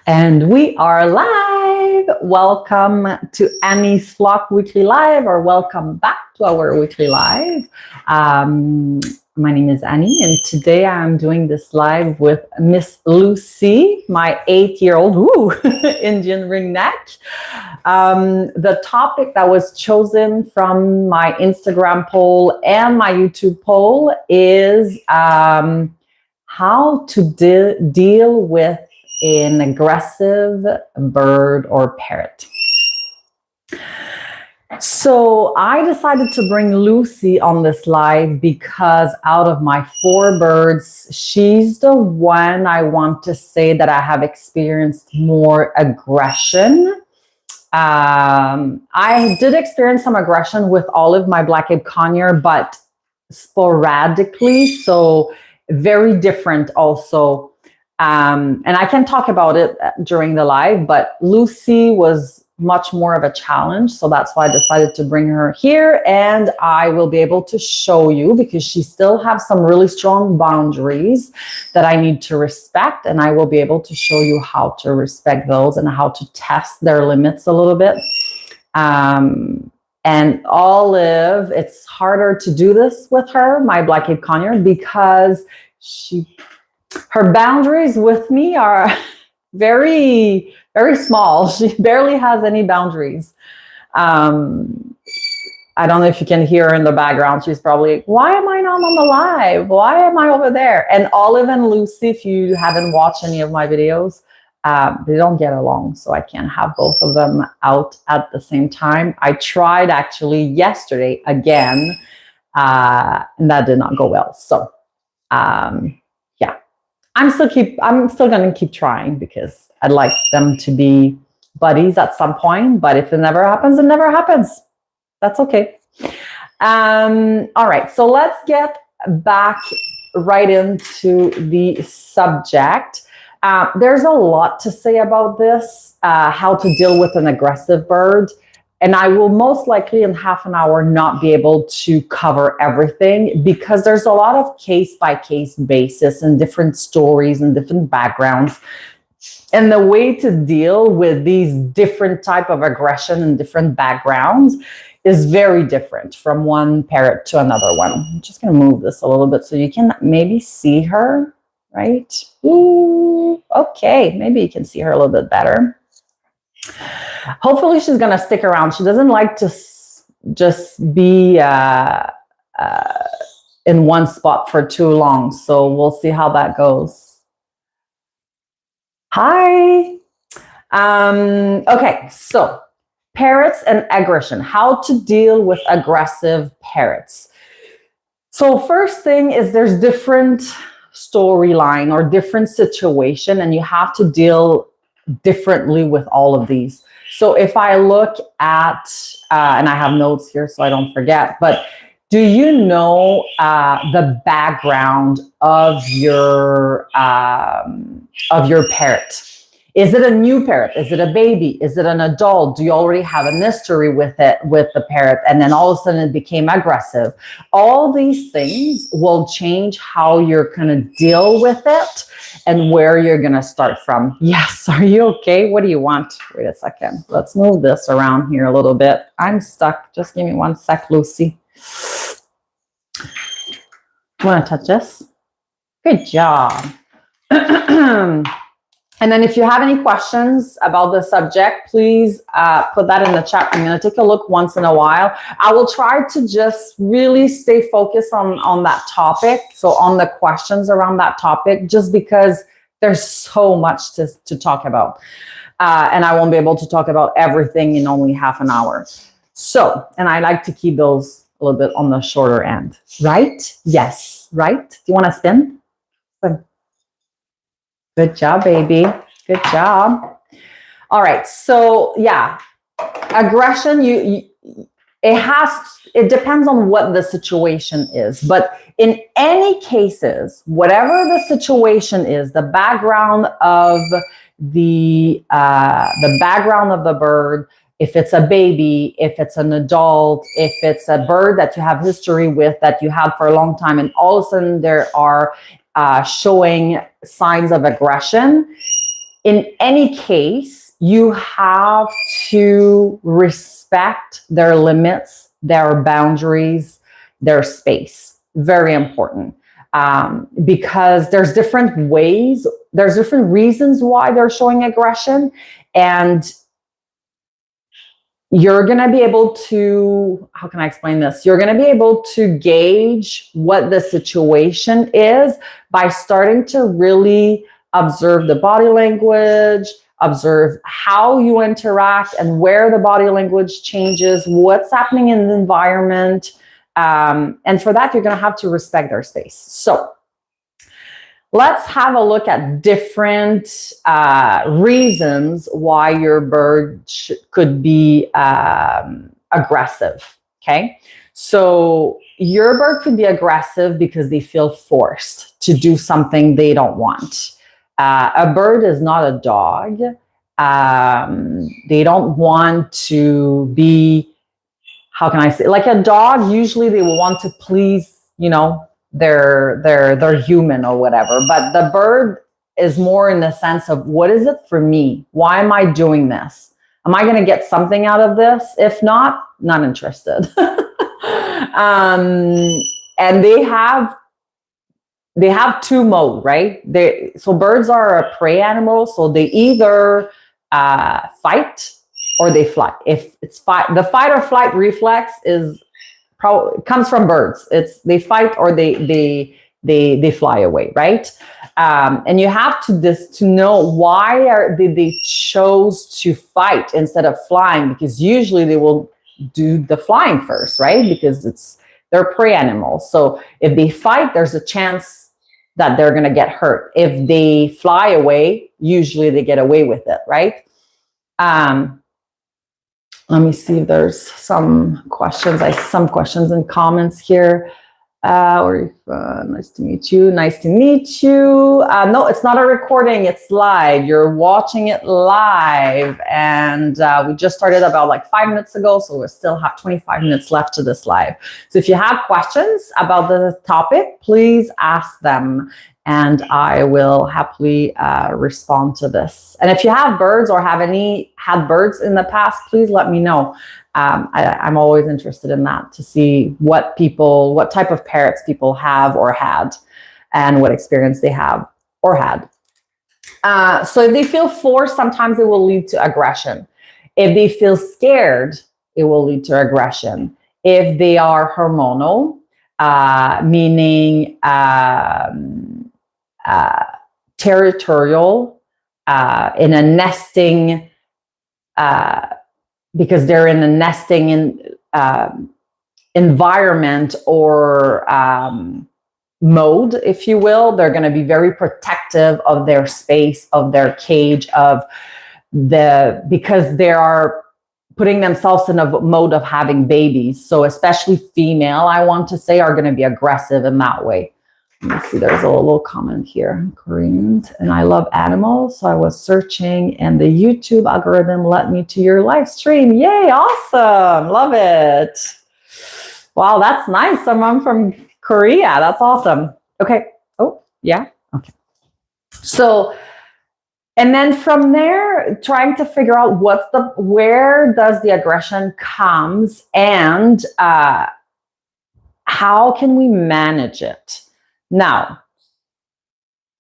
And we are live. Welcome to Annie's Flock Weekly Live, or welcome back to our weekly live. My name is Annie, and today I'm doing this live with Miss Lucy, my 8-year-old Indian ringneck. The topic that was chosen from my Instagram poll and my YouTube poll is how to deal with an aggressive bird or parrot. So I decided to bring Lucy on this live because out of my 4 birds, she's the one I want to say that I have experienced more aggression. I did experience some aggression with Olive, my black-capped conure, but sporadically, so very different also. And I can talk about it during the live, but Lucy was much more of a challenge. So that's why I decided to bring her here, and I will be able to show you because she still has some really strong boundaries that I need to respect. And I will be able to show you how to respect those and how to test their limits a little bit. And Olive, it's harder to do this with her, my black-capped conure, because her boundaries with me are very, very small. She barely has any boundaries. I don't know if you can hear her in the background. She's probably like, why am I not on the live? Why am I over there? And Olive and Lucy, if you haven't watched any of my videos, they don't get along. So I can't have both of them out at the same time. I tried actually yesterday again, and that did not go well. So, yeah. I'm still going to keep trying because I'd like them to be buddies at some point, but if it never happens, it never happens. That's okay. All right, so let's get back right into the subject. There's a lot to say about this, how to deal with an aggressive bird. And I will most likely in half an hour not be able to cover everything because there's a lot of case-by-case basis and different stories and different backgrounds. And the way to deal with these different type of aggression and different backgrounds is very different from one parrot to another one. I'm just going to move this a little bit so you can maybe see her, right? Ooh, okay, maybe you can see her a little bit better. Hopefully she's going to stick around. She doesn't like to just be in one spot for too long. So we'll see how that goes. Hi. Okay, so parrots and aggression. How to deal with aggressive parrots. So first thing is there's different storyline or different situation, and you have to deal differently with all of these. So if I look at, and I have notes here so I don't forget, but do you know the background of your parrot? Is it a new parrot? Is it a baby? Is it an adult? Do you already have a history with it, with the parrot? And then all of a sudden it became aggressive. All these things will change how you're going to deal with it and where you're going to start from. Yes. Are you okay? What do you want? Wait a second. Let's move this around here a little bit. I'm stuck. Just give me 1 sec, Lucy. You want to touch this? Good job. And then if you have any questions about the subject, please put that in the chat. I'm going to take a look once in a while. I will try to just really stay focused on that topic. So on the questions around that topic, just because there's so much to talk about. And I won't be able to talk about everything in only half an hour. So, and I like to keep those a little bit on the shorter end, right? Yes, right? Do you want to spin? Spin. Good job, baby. Good job. All right. So yeah, aggression, it depends on what the situation is. But in any cases, whatever the situation is, the background of the background of the bird, if it's a baby, if it's an adult, if it's a bird that you have history with, that you had for a long time, and all of a sudden there are showing signs of aggression, in any case, you have to respect their limits, their boundaries, their space. Very important. Because there's different ways, there's different reasons why they're showing aggression, and you're going to be able to, how can I explain this? You're going to be able to gauge what the situation is by starting to really observe the body language, observe how you interact and where the body language changes, what's happening in the environment. And for that, you're going to have to respect their space. So let's have a look at different reasons why your bird could be aggressive, okay? So your bird could be aggressive because they feel forced to do something they don't want. A bird is not a dog. They don't want to be, how can I say, like a dog, usually they will want to please, you know, they're human or whatever, but the bird is more in the sense of, what is it for me? Why am I doing this? Am I going to get something out of this? If not, not interested. And they have two modes, right? So birds are a prey animal, so they either fight or they fly. If it's the fight or flight reflex is probably comes from birds. It's they fight or they fly away, right? And you have to know why they chose to fight instead of flying, because usually they will do the flying first, right? Because they're prey animals. So if they fight, there's a chance that they're going to get hurt. If they fly away, usually they get away with it, right? Let me see if there's some questions. Some questions and comments here. Nice to meet you. Nice to meet you. No, it's not a recording. It's live. You're watching it live. And we just started about like 5 minutes ago. So we still have 25 minutes left to this live. So if you have questions about the topic, please ask them. And I will happily respond to this. And if you have birds or had birds in the past, please let me know. I'm always interested in that, to see what type of parrots people have or had, and what experience they have or had. So if they feel forced, sometimes it will lead to aggression. If they feel scared, it will lead to aggression. If they are hormonal, meaning territorial, in a nesting, because they're in a nesting environment or mode, if you will, they're going to be very protective of their space, of their cage, because they are putting themselves in a mode of having babies. So especially female, I want to say, are going to be aggressive in that way. Let me see, there's a little comment here. Korean, and I love animals, so I was searching and the YouTube algorithm led me to your live stream. Yay, awesome, love it. Wow, that's nice, someone from Korea, that's awesome. Okay, oh, yeah, okay. So, and then from there, trying to figure out where does the aggression comes, and how can we manage it? Now,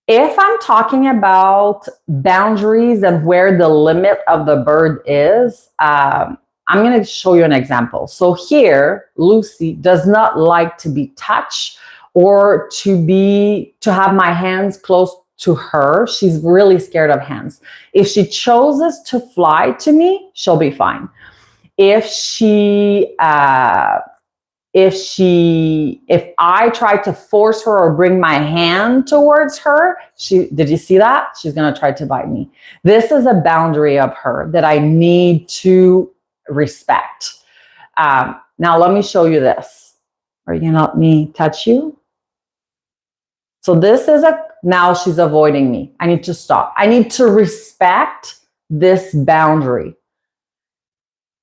if I'm talking about boundaries and where the limit of the bird is, I'm going to show you an example. So here, Lucy does not like to be touched or to have my hands close to her. She's really scared of hands. If she chooses to fly to me, she'll be fine. If I try to force her or bring my hand towards her, did you see that? She's going to try to bite me. This is a boundary of her that I need to respect. Now, let me show you this. Are you going to let me touch you? So this is now she's avoiding me. I need to stop. I need to respect this boundary.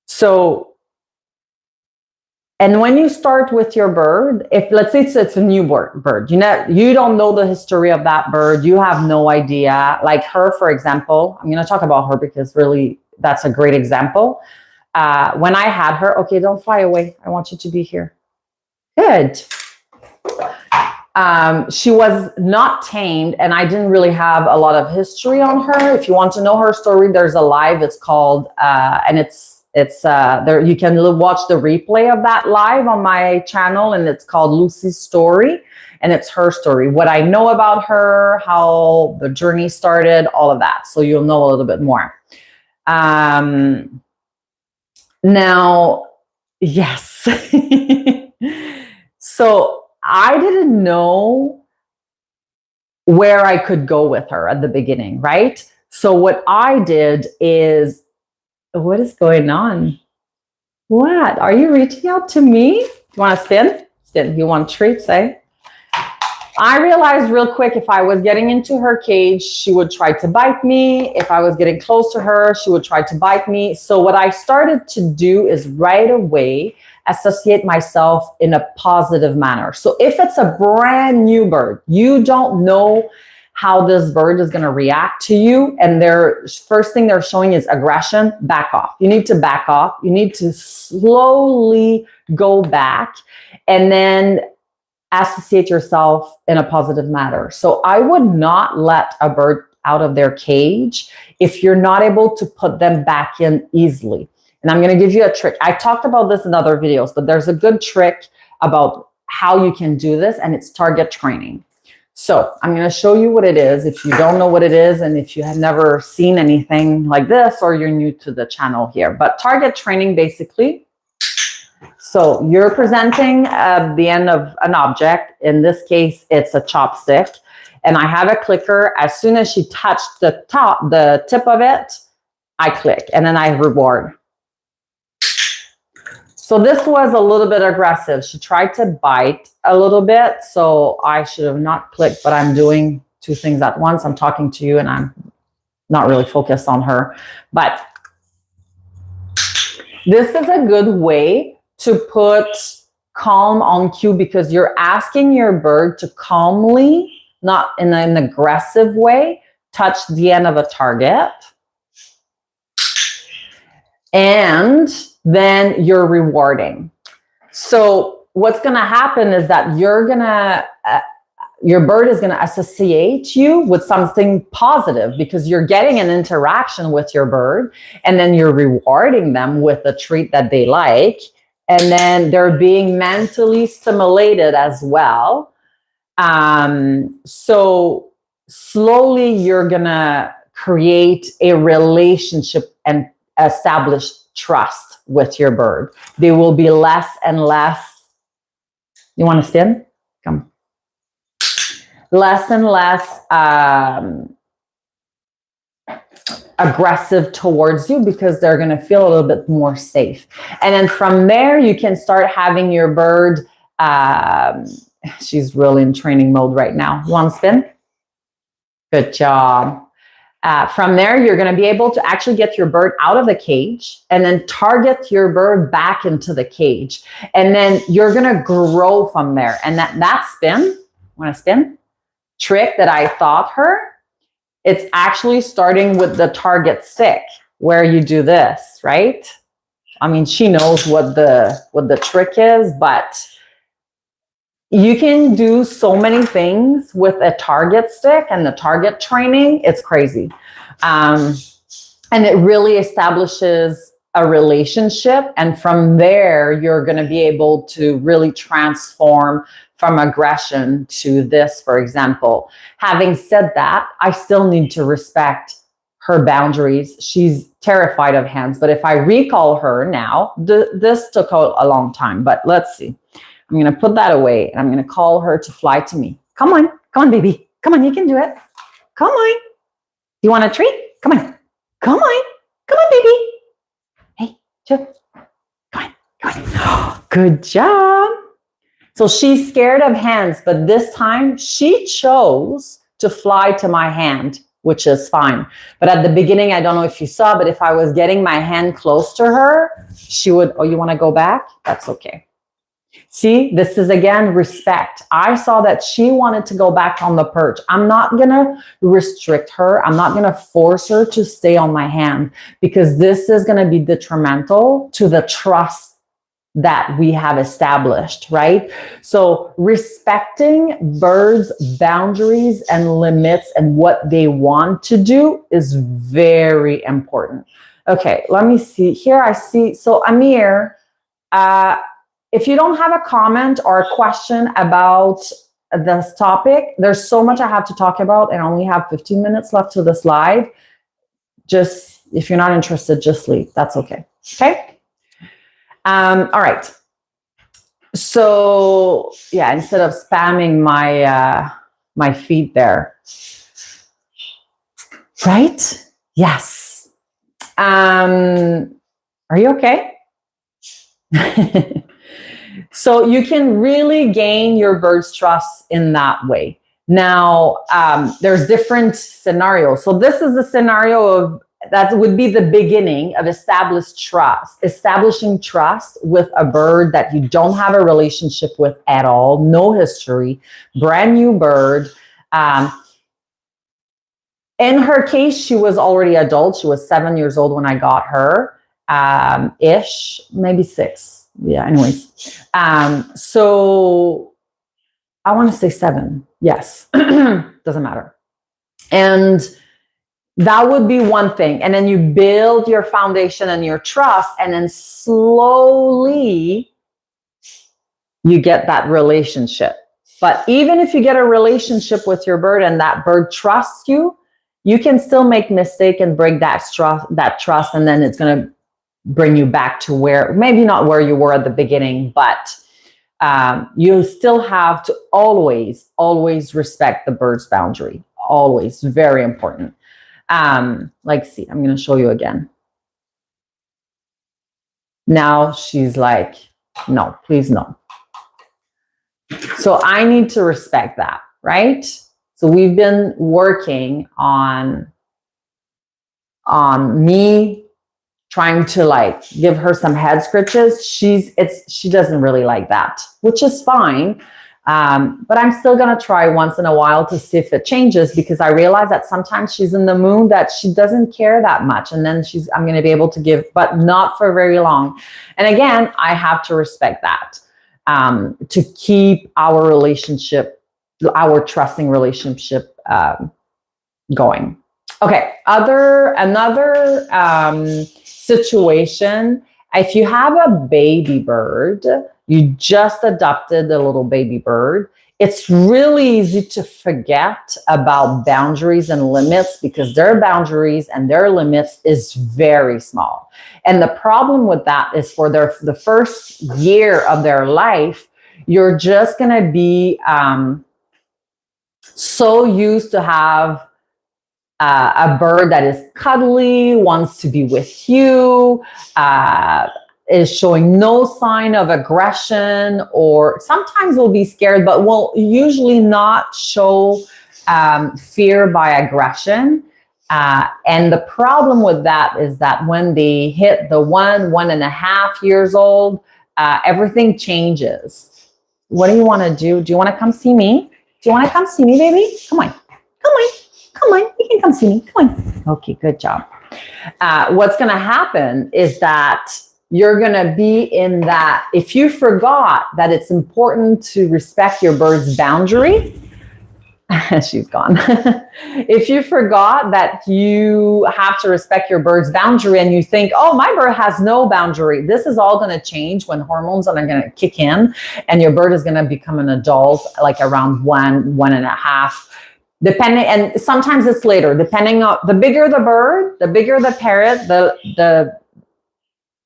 So And when you start with your bird, if let's say it's a new bird, you don't know the history of that bird, you have no idea. Like her, for example, I'm going to talk about her because really that's a great example. When I had her, okay, don't fly away. I want you to be here. Good. She was not tamed, and I didn't really have a lot of history on her. If you want to know her story, there's a live. It's called, and it's there. You can watch the replay of that live on my channel, and it's called Lucy's Story, and it's her story. What I know about her, how the journey started, all of that. So you'll know a little bit more. Now, yes. So I didn't know where I could go with her at the beginning, right? So what I did is, what is going on? What? Are you reaching out to me? You want to spin? Spin. You want treats, eh? I realized real quick, if I was getting into her cage, she would try to bite me. If I was getting close to her, she would try to bite me. So what I started to do is right away associate myself in a positive manner. So if it's a brand new bird, you don't know how this bird is going to react to you, and their first thing they're showing is aggression, back off. You need to back off. You need to slowly go back and then associate yourself in a positive manner. So I would not let a bird out of their cage if you're not able to put them back in easily. And I'm going to give you a trick. I talked about this in other videos, but there's a good trick about how you can do this, and it's target training. So I'm going to show you what it is if you don't know what it is, and if you have never seen anything like this, or you're new to the channel here. But target training, basically, so you're presenting the end of an object. In this case, it's a chopstick. And I have a clicker. As soon as she touched the tip of it, I click, and then I reward. So this was a little bit aggressive. She tried to bite a little bit, so I should have not clicked, but I'm doing two things at once. I'm talking to you and I'm not really focused on her. But this is a good way to put calm on cue, because you're asking your bird to calmly, not in an aggressive way, touch the end of a target. And then you're rewarding. So what's going to happen is that your bird is going to associate you with something positive, because you're getting an interaction with your bird, and then you're rewarding them with a treat that they like, and then they're being mentally stimulated as well. So slowly you're going to create a relationship and establish trust with your bird. They will be less and less. You want to spin? Come. Less and less aggressive towards you, because they're going to feel a little bit more safe. And then from there, you can start having your bird. She's really in training mode right now. You want to spin? Good job. From there, you're going to be able to actually get your bird out of the cage, and then target your bird back into the cage. And then you're going to grow from there. And that spin, want to spin? Trick that I taught her, it's actually starting with the target stick, where you do this, right? I mean, she knows what the trick is, but you can do so many things with a target stick and the target training. It's crazy. And it really establishes a relationship. And from there, you're going to be able to really transform from aggression to this, for example. Having said that, I still need to respect her boundaries. She's terrified of hands. But if I recall her now, this took a long time. But let's see. I'm going to put that away, and I'm going to call her to fly to me. Come on, baby. Come on, you can do it. Come on. You want a treat? Come on, baby. Hey, Chip. Come on. Good job. So she's scared of hands, but this time she chose to fly to my hand, which is fine. But at the beginning, I don't know if you saw, but if I was getting my hand close to her, she would, oh, you want to go back? That's okay. See, this is again respect. I saw that she wanted to go back on the perch. I'm not going to restrict her. I'm not going to force her to stay on my hand, because this is going to be detrimental to the trust that we have established, right? So respecting birds' boundaries and limits and what they want to do is very important. Okay, let me see. Here I see, so Amir, if you don't have a comment or a question about this topic, there's so much I have to talk about and I only have 15 minutes left to this live. Just, if you're not interested, just leave. That's okay. Okay? All right. So yeah, instead of spamming my feed there, right? Yes. Are you okay? So you can really gain your bird's trust in that way. Now, there's different scenarios. So this is the scenario of that would be the beginning of establishing trust with a bird that you don't have a relationship with at all, no history, brand new bird. In her case, she was already adult. She was 7 years old when I got her, ish, maybe 6. Yeah, anyways. So I want to say 7. Yes, doesn't matter. And that would be one thing. And then you build your foundation and your trust, and then slowly you get that relationship. But even if you get a relationship with your bird and that bird trusts you, you can still make mistake and break that trust, and then it's going to bring you back to where, maybe not where you were at the beginning, but you still have to always respect the bird's boundary. Always, very important. See, I'm going to show you again. Now she's like, no, please no. So I need to respect that, right? So we've been working on me trying to give her some head scratches. She doesn't really like that, which is fine. But I'm still going to try once in a while to see if it changes, because I realize that sometimes she's in the mood that she doesn't care that much. And then I'm going to be able to give, but not for very long. And again, I have to respect that, to keep our relationship, our trusting relationship, going. Okay. Another situation, if you have a baby bird, you just adopted a little baby bird, it's really easy to forget about boundaries and limits, because their boundaries and their limits is very small. And the problem with that is for the first year of their life, you're just going to be so used to have a bird that is cuddly, wants to be with you, is showing no sign of aggression, or sometimes will be scared, but will usually not show fear by aggression. And the problem with that is that when they hit the 1.5 years old, everything changes. What do you want to do? Do you want to come see me? Do you want to come see me, baby? Come on. You can come see me. Come on. Okay, good job. What's going to happen is that you're going to be in that, if you forgot that it's important to respect your bird's boundary, she's gone. If you forgot that you have to respect your bird's boundary and you think, oh, my bird has no boundary, this is all going to change when hormones are going to kick in and your bird is going to become an adult, like around 1.5. Depending, and sometimes it's later, depending on the bigger the bird, the bigger the parrot, the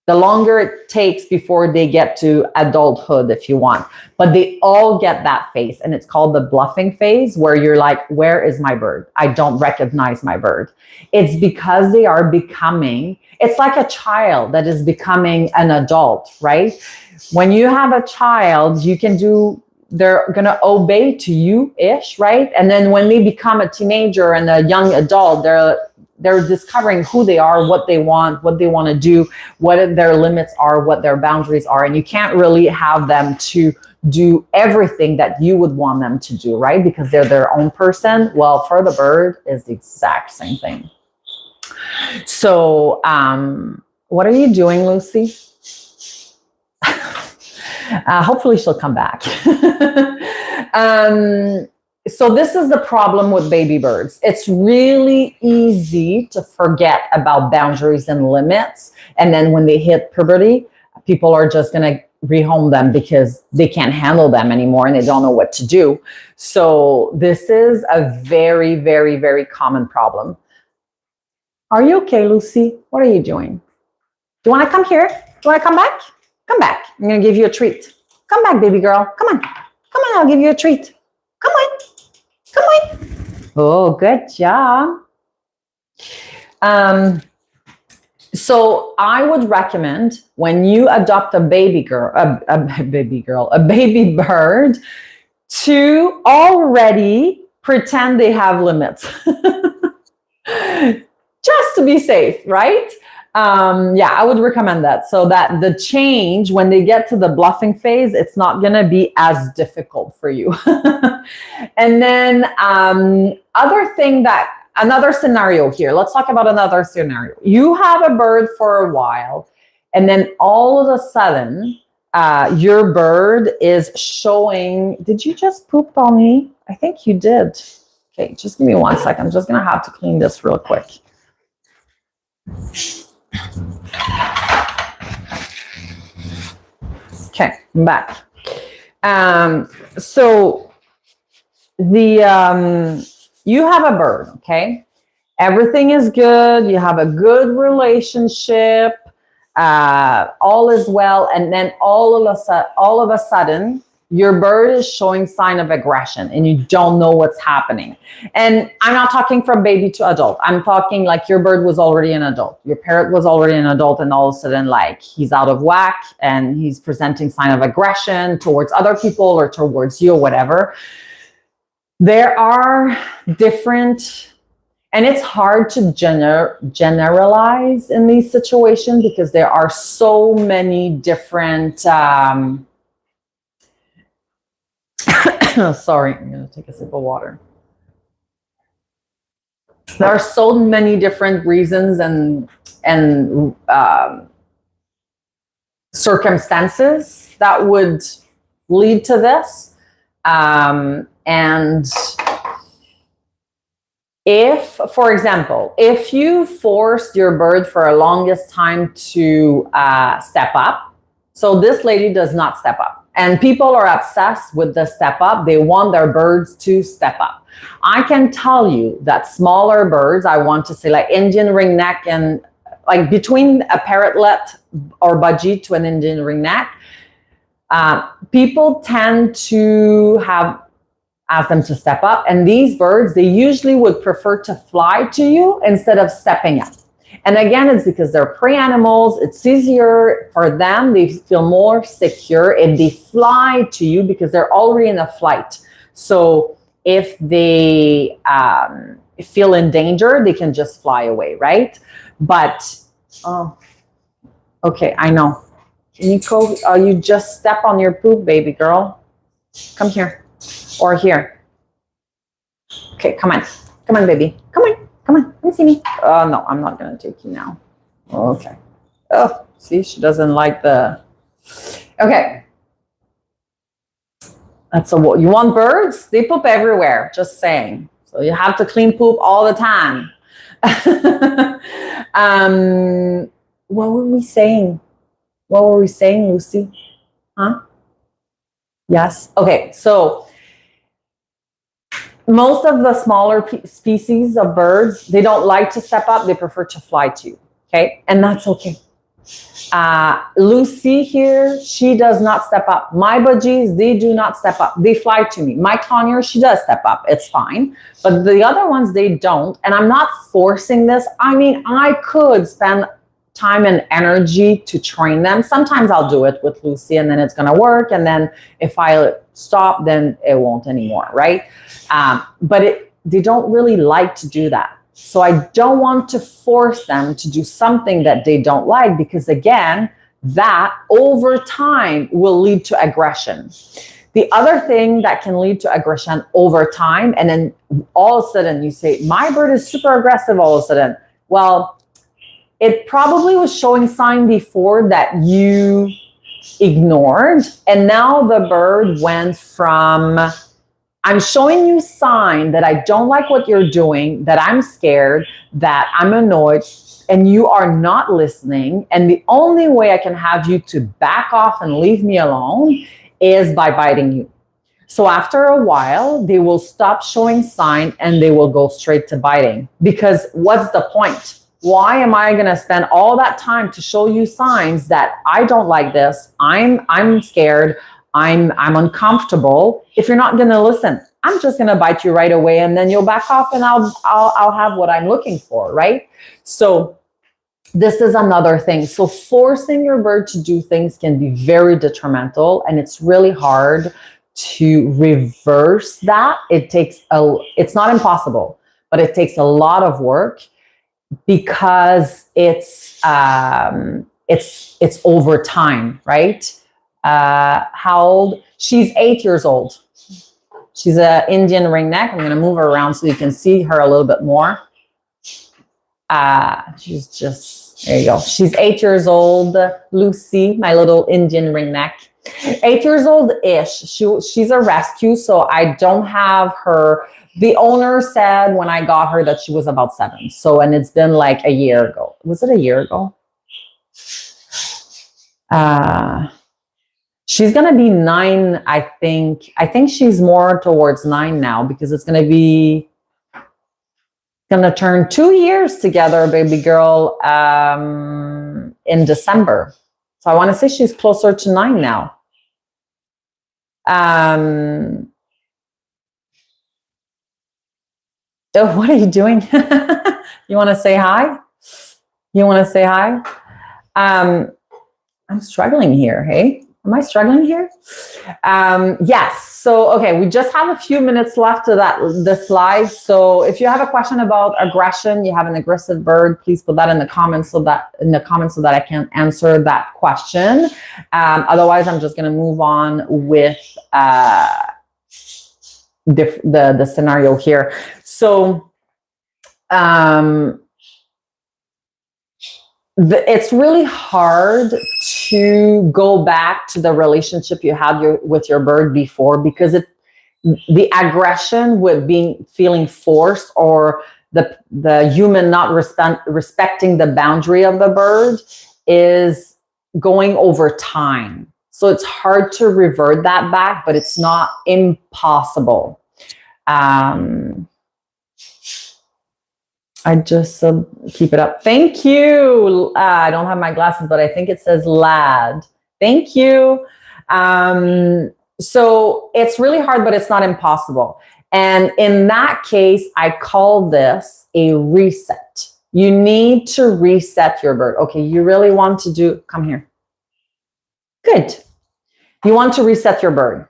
longer it takes before they get to adulthood, if you want. But they all get that phase, and it's called the bluffing phase, where you're like, where is my bird? I don't recognize my bird. It's because they are becoming, it's like a child that is becoming an adult, right? When you have a child, you can do, they're going to obey to you-ish, right? And then when they become a teenager and a young adult, they're discovering who they are, what they want to do, what their limits are, what their boundaries are. And you can't really have them to do everything that you would want them to do, right? Because they're their own person. Well, for the bird is the exact same thing. So what are you doing, Lucy? Hopefully she'll come back. So this is the problem with baby birds. It's really easy to forget about boundaries and limits. And then when they hit puberty, people are just going to rehome them because they can't handle them anymore and they don't know what to do. So this is a very, very, very common problem. Are you okay, Lucy? What are you doing? Do you want to come here? Do you want to come back? Come back. I'm going to give you a treat. Come back, baby girl. Come on. Come on, I'll give you a treat. Come on. Come on. Oh, good job. So I would recommend when you adopt a baby girl, a baby bird, to already pretend they have limits. Just to be safe, right? Yeah, I would recommend that, so that the change, when they get to the bluffing phase, it's not going to be as difficult for you. And then another scenario here. Let's talk about another scenario. You have a bird for a while, and then all of a sudden, your bird is showing, did you just poop on me? I think you did. Okay, just give me 1 second. I'm just going to have to clean this real quick. Okay, I'm back. So you have a bird, okay? Everything is good. You have a good relationship. All is well, and then all of a sudden, your bird is showing sign of aggression and you don't know what's happening. And I'm not talking from baby to adult. I'm talking like your bird was already an adult. Your parrot was already an adult, and all of a sudden, like, he's out of whack and he's presenting sign of aggression towards other people or towards you or whatever. There are different, and it's hard to generalize in these situations because there are so many different sorry, I'm going to take a sip of water. There are so many different reasons and circumstances that would lead to this. And if, for example, if you forced your bird for a longest time to step up, so this lady does not step up. And people are obsessed with the step up. They want their birds to step up. I can tell you that smaller birds, I want to say like Indian ringneck, and like between a parrotlet or budgie to an Indian ringneck, people tend to ask them to step up. And these birds, they usually would prefer to fly to you instead of stepping up. And again, it's because they're prey animals. It's easier for them. They feel more secure if they fly to you because they're already in a flight. So if they feel in danger, they can just fly away, right? But, oh, okay, I know. Nico, you just step on your poop, baby girl. Come here. Or here. Okay, come on. Come on, baby. Come on. Come on, come see me. Oh, no, I'm not going to take you now. Okay. Oh, see, she doesn't like the... Okay. That's you want birds? They poop everywhere, just saying. So you have to clean poop all the time. What were we saying? What were we saying, Lucy? Huh? Yes. Okay, so most of the smaller species of birds, they don't like to step up. They prefer to fly to you, okay? And that's okay. Lucy here, she does not step up. My budgies, they do not step up. They fly to me. My conure, she does step up. It's fine. But the other ones, they don't. And I'm not forcing this. I mean, I could spend time and energy to train them. Sometimes I'll do it with Lucy and then it's going to work. And then if I stop, then it won't anymore, right? But they don't really like to do that. So I don't want to force them to do something that they don't like, because again, that over time will lead to aggression. The other thing that can lead to aggression over time, and then all of a sudden you say, my bird is super aggressive all of a sudden. Well, it probably was showing sign before that you ignored, and now the bird went from, I'm showing you sign that I don't like what you're doing, that I'm scared, that I'm annoyed, and you are not listening. And the only way I can have you to back off and leave me alone is by biting you. So after a while, they will stop showing sign and they will go straight to biting. Because what's the point? Why am I going to spend all that time to show you signs that I don't like this? I'm scared. I'm uncomfortable. If you're not going to listen, I'm just going to bite you right away, and then you'll back off, and I'll have what I'm looking for, right? So this is another thing. So forcing your bird to do things can be very detrimental, and it's really hard to reverse that. It's not impossible, but it takes a lot of work, because it's over time, right? How old? She's 8 years old. She's an Indian ringneck. I'm going to move her around so you can see her a little bit more. She's just, there you go. She's 8 years old. Lucy, my little Indian ringneck. 8 years old-ish. She's a rescue, so I don't have her. The owner said when I got her that she was about 7. So, and it's been like a year ago. Was it a year ago? She's going to be 9, I think. I think she's more towards 9 now, because it's going to turn 2 years together, baby girl, in December. So I want to say she's closer to 9 now. Oh, what are you doing? You want to say hi? You want to say hi? I'm struggling here. Hey, am I struggling here? Yes. So, okay, we just have a few minutes left to this live. So if you have a question about aggression, you have an aggressive bird, please put that in the comments so that I can answer that question. Otherwise, I'm just going to move on with the scenario here. So it's really hard to go back to the relationship you had with your bird before, because the aggression with feeling forced, or the human not respecting the boundary of the bird, is going over time. So it's hard to revert that back, but it's not impossible. I just keep it up. Thank you. I don't have my glasses, but I think it says lad. Thank you. So it's really hard, but it's not impossible. And in that case, I call this a reset. You need to reset your bird. Okay, you really want to come here. Good. You want to reset your bird.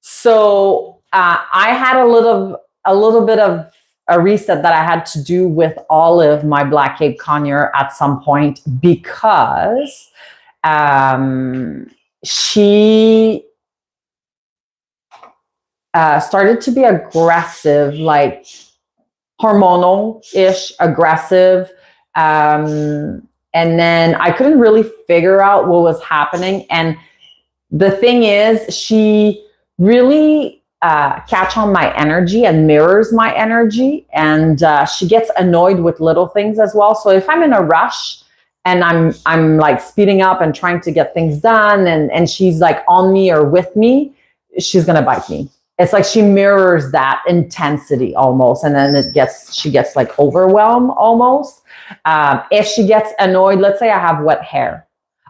So I had a little bit of a reset that I had to do with Olive, my Black Cape Conure, at some point, because she started to be aggressive, like hormonal-ish aggressive. And then I couldn't really figure out what was happening. And the thing is, she really catch on my energy and mirrors my energy, and she gets annoyed with little things as well. So if I'm in a rush and I'm like speeding up and trying to get things done, and she's like on me or with me, she's gonna bite me. It's like she mirrors that intensity almost, and then she gets like overwhelmed almost. If she gets annoyed, let's say I have wet hair,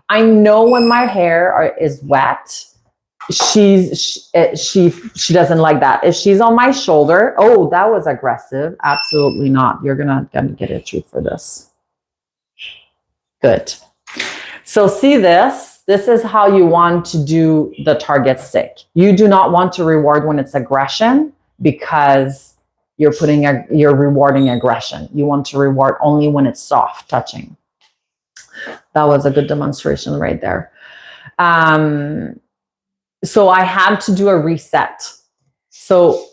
I know when my hair is wet, she doesn't like that. If she's on my shoulder, oh, that was aggressive. Absolutely not. You're gonna get a treat for this. Good. So see this is how you want to do the target stick. You do not want to reward when it's aggression, because you're rewarding aggression. You want to reward only when it's soft touching. That was a good demonstration right there. So I had to do a reset. So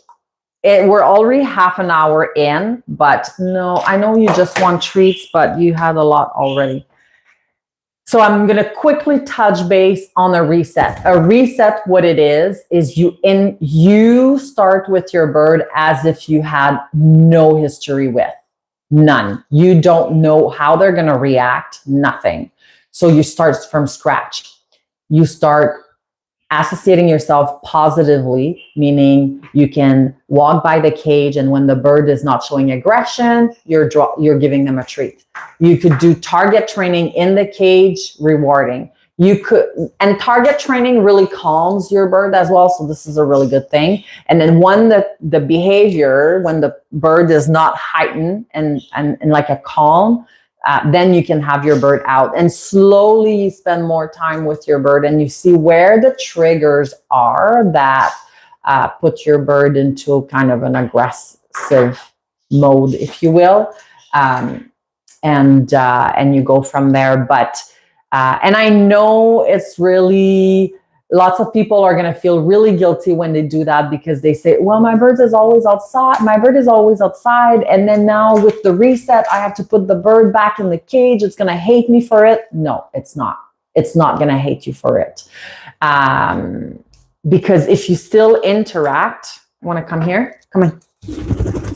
we're already half an hour in, but no, I know you just want treats, but you had a lot already. So I'm going to quickly touch base on a reset. A reset, what it is you start with your bird as if you had no history with. None. You don't know how they're going to react. Nothing. So you start from scratch. You start associating yourself positively, meaning you can walk by the cage, and when the bird is not showing aggression, you're giving them a treat. You could do target training in the cage, rewarding. And target training really calms your bird as well, so this is a really good thing. And then when the behavior, when the bird is not heightened and like a calm, then you can have your bird out and slowly spend more time with your bird, and you see where the triggers are that put your bird into kind of an aggressive mode, if you will, and you go from there. But and I know it's really, lots of people are going to feel really guilty when they do that, because they say, well, my bird is always outside. My bird is always outside. And then now with the reset, I have to put the bird back in the cage. It's going to hate me for it. No, it's not. It's not going to hate you for it. Because if you still interact, want to come here? Come on.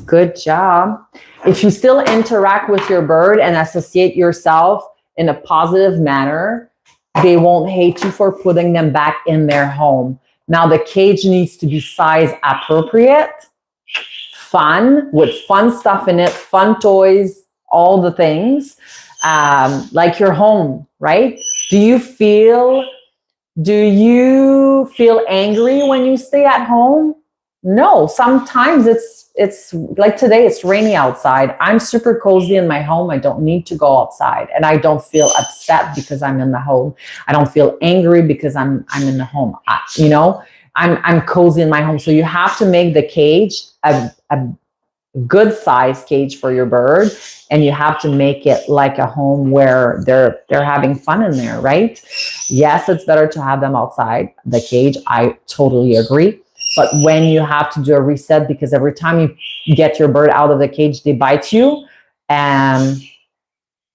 Good job. If you still interact with your bird and associate yourself in a positive manner, they won't hate you for putting them back in their home. Now, the cage needs to be size appropriate, fun, with fun stuff in it, fun toys, all the things, like your home, right? Do you feel angry when you stay at home? No, sometimes it's like today, it's rainy outside. I'm super cozy in my home. I don't need to go outside, and I don't feel upset because I'm in the home. I don't feel angry because I'm in the home. I'm cozy in my home. So you have to make the cage a good size cage for your bird, and you have to make it like a home where they're having fun in there, right? Yes, it's better to have them outside the cage. I totally agree. But when you have to do a reset, because every time you get your bird out of the cage, they bite you, and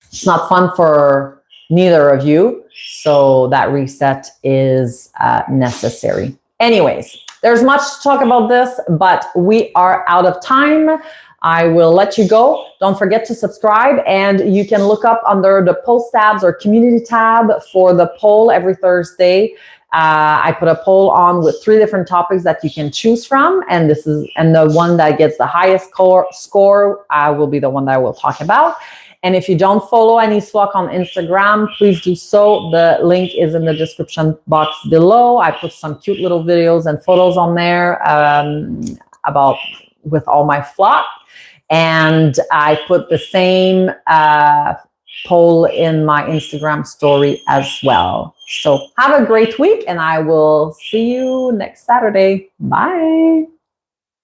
it's not fun for neither of you. So that reset is necessary. Anyways, there's much to talk about this, but we are out of time. I will let you go. Don't forget to subscribe, and you can look up under the post tabs or community tab for the poll every Thursday. I put a poll on with 3 different topics that you can choose from, and the one that gets the highest score will be the one that I will talk about. And if you don't follow Anniesflock on Instagram, please do so. The link is in the description box below. I put some cute little videos and photos on there with all my flock, and I put the same poll in my Instagram story as well. So have a great week, and I will see you next Saturday. Bye.